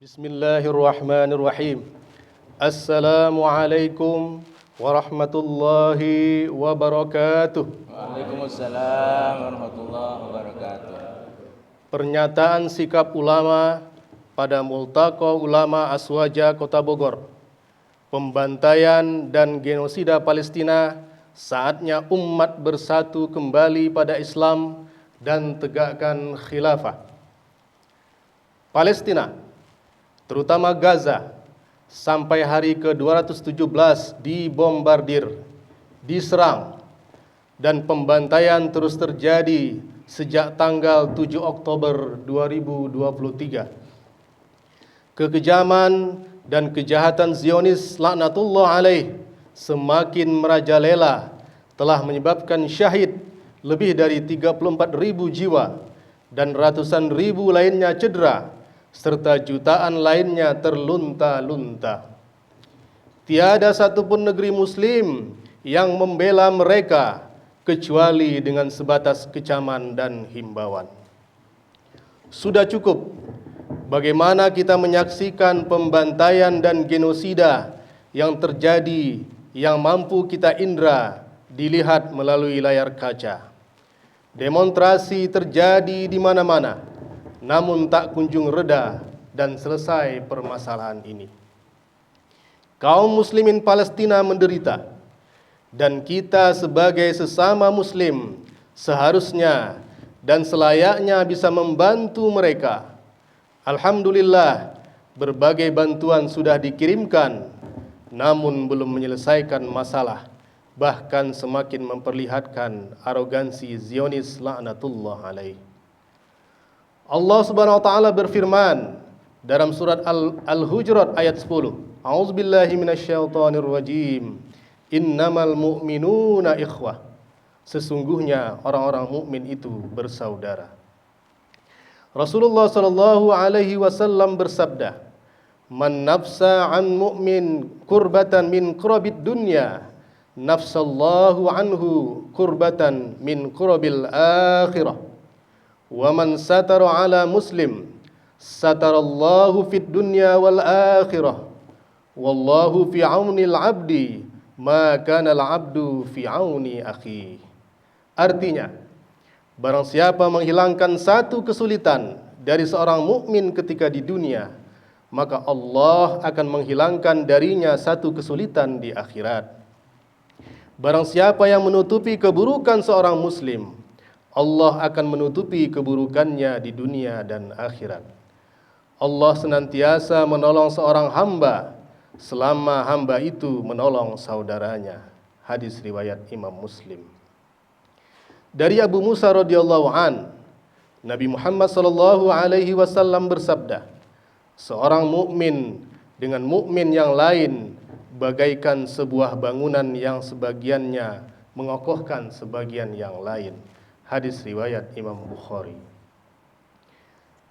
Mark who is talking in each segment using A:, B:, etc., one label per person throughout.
A: Bismillahirrahmanirrahim. Assalamualaikum warahmatullahi wabarakatuh.
B: Waalaikumsalam warahmatullahi wabarakatuh.
A: Pernyataan sikap ulama pada Multaqa Ulama Aswaja Kota Bogor. Pembantaian dan genosida Palestina, saatnya umat bersatu kembali pada Islam dan tegakkan khilafah. Palestina, terutama Gaza, sampai hari ke-217 dibombardir, diserang, dan pembantaian terus terjadi sejak tanggal 7 Oktober 2023. Kekejaman dan kejahatan Zionis laknatullah alaih semakin merajalela, telah menyebabkan syahid lebih dari 34.000 jiwa dan ratusan ribu lainnya cedera, serta jutaan lainnya terlunta-lunta. Tiada satupun negeri muslim yang membela mereka kecuali dengan sebatas kecaman dan himbauan. Sudah cukup bagaimana kita menyaksikan pembantaian dan genosida yang terjadi, yang mampu kita indra dilihat melalui layar kaca. Demonstrasi terjadi di mana-mana, namun tak kunjung reda dan selesai permasalahan ini. Kaum muslimin Palestina menderita, dan kita sebagai sesama muslim seharusnya dan selayaknya bisa membantu mereka. Alhamdulillah, berbagai bantuan sudah dikirimkan, namun belum menyelesaikan masalah, bahkan semakin memperlihatkan arogansi Zionis laknatullah alaih. Allah Subhanahu wa taala berfirman dalam surat Al-Hujurat ayat 10. A'udzubillahi minasyaitonir rajim. Innamal mu'minuna ikhwah. Sesungguhnya orang-orang mukmin itu bersaudara. Rasulullah sallallahu alaihi wasallam bersabda, "Man nafsa an mu'min kurbatan min kurabid dunya, nafsallahu anhu kurbatan min kurabil akhirah. Wa man satara ala muslim, satarallahu fid dunya wal akhirah. Wallahu fi aunil abdi, ma kana al abdu fi auni akhi." Artinya, barang siapa menghilangkan satu kesulitan dari seorang mukmin ketika di dunia, maka Allah akan menghilangkan darinya satu kesulitan di akhirat. Barang siapa yang menutupi keburukan seorang muslim, Allah akan menutupi keburukannya di dunia dan akhirat. Allah senantiasa menolong seorang hamba selama hamba itu menolong saudaranya. Hadis riwayat Imam Muslim. Dari Abu Musa radhiyallahu an, Nabi Muhammad sallallahu alaihi wasallam bersabda, seorang mukmin dengan mukmin yang lain bagaikan sebuah bangunan yang sebagiannya mengokohkan sebagian yang lain. Hadis riwayat Imam Bukhari.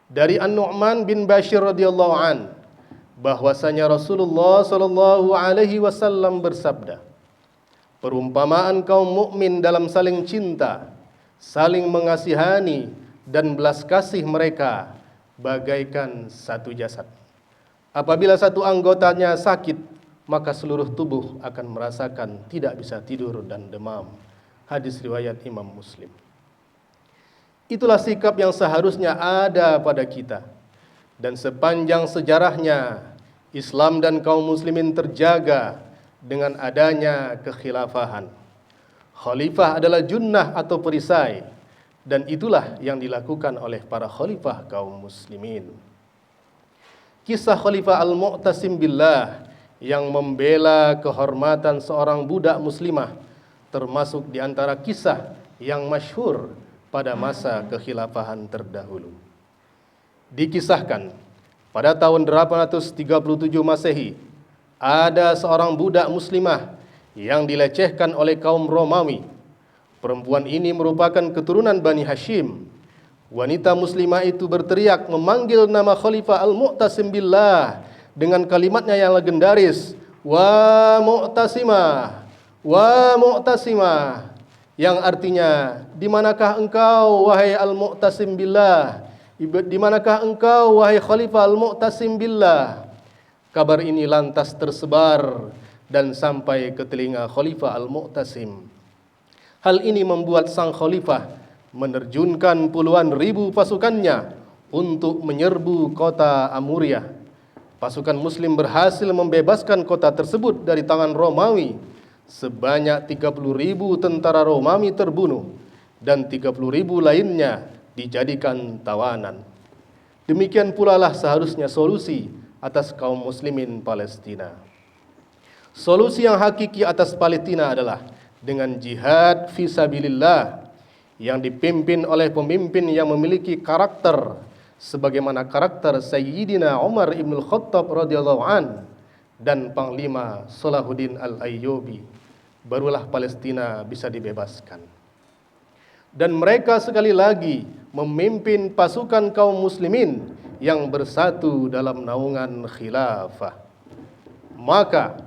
A: Dari An-Nu'man bin Bashir radhiyallahu an, bahwasanya Rasulullah sallallahu alaihi wasallam bersabda, perumpamaan kaum mukmin dalam saling cinta, saling mengasihani dan belas kasih mereka bagaikan satu jasad. Apabila satu anggotanya sakit, maka seluruh tubuh akan merasakan tidak bisa tidur dan demam. Hadis riwayat Imam Muslim. Itulah sikap yang seharusnya ada pada kita. Dan sepanjang sejarahnya, Islam dan kaum muslimin terjaga dengan adanya kekhilafahan. Khalifah adalah junnah atau perisai, dan itulah yang dilakukan oleh para khalifah kaum muslimin. Kisah Khalifah Al-Mu'tasim Billah yang membela kehormatan seorang budak muslimah termasuk di antara kisah yang masyhur pada masa kekhilafahan terdahulu. Dikisahkan pada tahun 837 Masehi, ada seorang budak muslimah yang dilecehkan oleh kaum Romawi. Perempuan ini merupakan keturunan Bani Hashim. Wanita muslimah itu berteriak memanggil nama Khalifah Al-Mu'tasim Billah dengan kalimatnya yang legendaris, "Wa Mu'tasimah, wa Mu'tasimah," yang artinya, "Di manakah engkau wahai Al-Mu'tasim Billah?" Di manakah engkau, wahai Khalifah Al-Mu'tasim billah? Kabar ini lantas tersebar dan sampai ke telinga Khalifah Al-Mu'tasim. Hal ini membuat sang Khalifah menerjunkan puluhan ribu pasukannya untuk menyerbu kota Amuriah. Pasukan Muslim berhasil membebaskan kota tersebut dari tangan Romawi. Sebanyak 30.000 tentara Romawi terbunuh dan 30.000 lainnya dijadikan tawanan. Demikian pula lah seharusnya solusi atas kaum muslimin Palestina. Solusi yang hakiki atas Palestina adalah dengan jihad fisabilillah yang dipimpin oleh pemimpin yang memiliki karakter sebagaimana karakter Sayyidina Umar ibn Khattab radhiyallahu an dan Panglima Salahuddin Al-Ayyubi. Barulah Palestina bisa dibebaskan. Dan mereka sekali lagi memimpin pasukan kaum muslimin yang bersatu dalam naungan khilafah. Maka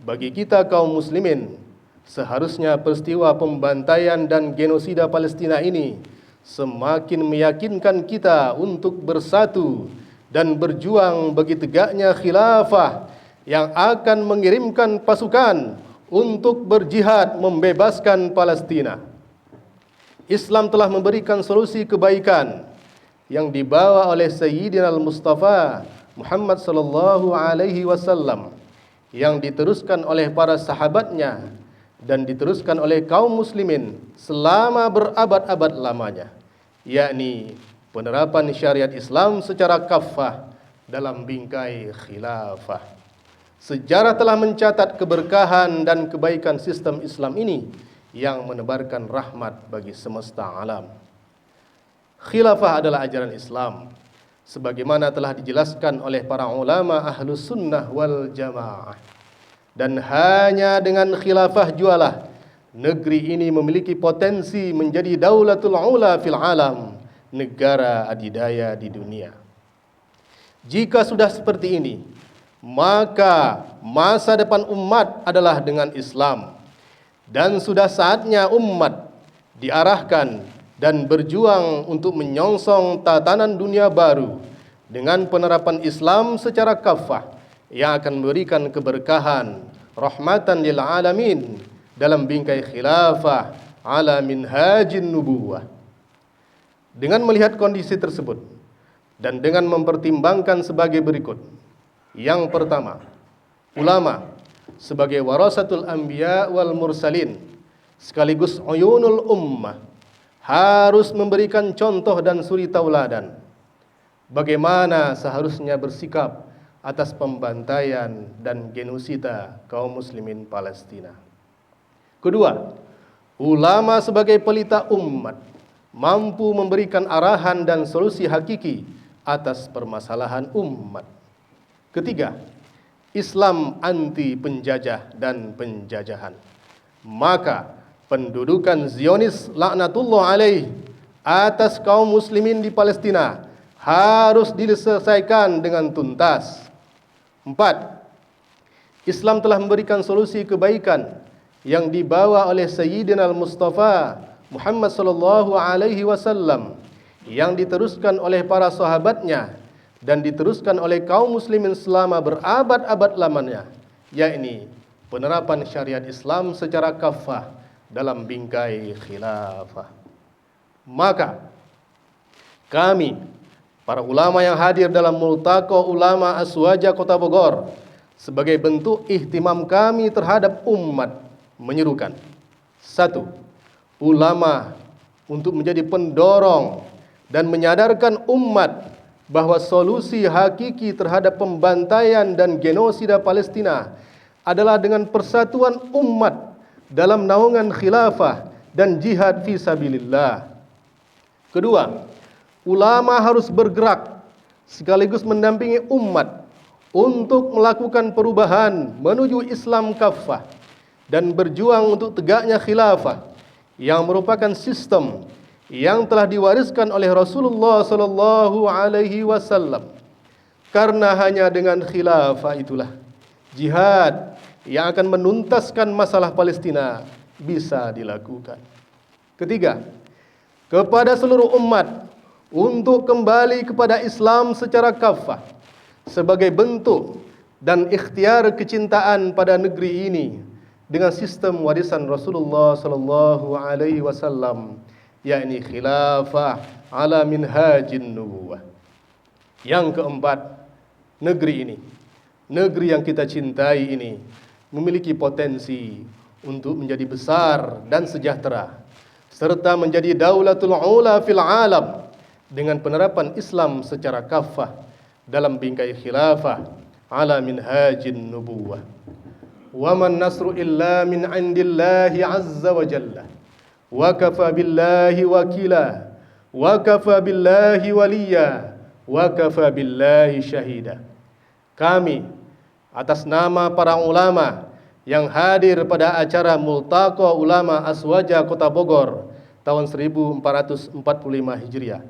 A: bagi kita kaum muslimin, seharusnya peristiwa pembantaian dan genosida Palestina ini semakin meyakinkan kita untuk bersatu dan berjuang bagi tegaknya khilafah yang akan mengirimkan pasukan untuk berjihad membebaskan Palestina. Islam telah memberikan solusi kebaikan yang dibawa oleh Sayyidina Al-Mustafa Muhammad sallallahu alaihi wasallam yang diteruskan oleh para sahabatnya dan diteruskan oleh kaum muslimin selama berabad-abad lamanya, yakni penerapan syariat Islam secara kafah dalam bingkai khilafah. Sejarah telah mencatat keberkahan dan kebaikan sistem Islam ini yang menebarkan rahmat bagi semesta alam. Khilafah adalah ajaran Islam sebagaimana telah dijelaskan oleh para ulama Ahlus Sunnah wal Jamaah. Dan hanya dengan khilafah jualah negeri ini memiliki potensi menjadi daulatul ula fil alam, negara adidaya di dunia. Jika sudah seperti ini, maka masa depan umat adalah dengan Islam. Dan sudah saatnya umat diarahkan dan berjuang untuk menyongsong tatanan dunia baru dengan penerapan Islam secara kafah yang akan memberikan keberkahan, rahmatan lil alamin dalam bingkai khilafah ala minhajin nubuwah. Dengan melihat kondisi tersebut dan dengan mempertimbangkan sebagai berikut. Yang pertama, ulama sebagai warasatul anbiya wal mursalin sekaligus uyunul ummah harus memberikan contoh dan suri tauladan bagaimana seharusnya bersikap atas pembantaian dan genosida kaum muslimin Palestina. Kedua, ulama sebagai pelita umat mampu memberikan arahan dan solusi hakiki atas permasalahan umat. Ketiga, Islam anti penjajah dan penjajahan. Maka pendudukan Zionis laknatullah alaih atas kaum muslimin di Palestina harus diselesaikan dengan tuntas. 4. Islam telah memberikan solusi kebaikan yang dibawa oleh Sayyidina Al-Mustafa Muhammad sallallahu alaihi wasallam yang diteruskan oleh para sahabatnya dan diteruskan oleh kaum muslimin selama berabad-abad lamanya, yakni penerapan syariat Islam secara kafah dalam bingkai khilafah. Maka kami, para ulama yang hadir dalam Multaqa Ulama Aswaja Kota Bogor, sebagai bentuk ihtimam kami terhadap umat, menyerukan: 1. Ulama untuk menjadi pendorong dan menyadarkan umat bahwa solusi hakiki terhadap pembantaian dan genosida Palestina adalah dengan persatuan umat dalam naungan khilafah dan jihad fisabilillah. Kedua, ulama harus bergerak sekaligus mendampingi umat untuk melakukan perubahan menuju Islam kafah dan berjuang untuk tegaknya khilafah yang merupakan sistem yang telah diwariskan oleh Rasulullah sallallahu alaihi wasallam. Karena hanya dengan khilafah itulah jihad yang akan menuntaskan masalah Palestina bisa dilakukan. Ketiga, kepada seluruh umat untuk kembali kepada Islam secara kafah sebagai bentuk dan ikhtiar kecintaan pada negeri ini dengan sistem warisan Rasulullah sallallahu alaihi wasallam, yakni khilafah ala minhajin nubuwah. Yang keempat, negeri ini, negeri yang kita cintai ini memiliki potensi untuk menjadi besar dan sejahtera serta menjadi daulatul ula fil alam dengan penerapan Islam secara kafah dalam bingkai khilafah ala minhajin nubuwah. Wa man nasru illa min indillahi azza wa jalla wa kafa billahi wakila wa kafa billahi waliya wa kafa billahi syahida. Kami atas nama para ulama yang hadir pada acara Multaqa Ulama Aswaja Kota Bogor tahun 1445 Hijriah.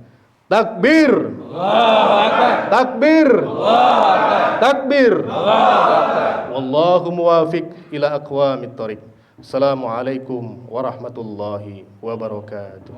A: Takbir! Allahu Akbar! Takbir! Allahu Akbar! Takbir! Allahu Akbar! Wallahu muwafiq ila aqwamit thoriq. Assalamualaikum warahmatullahi wabarakatuh.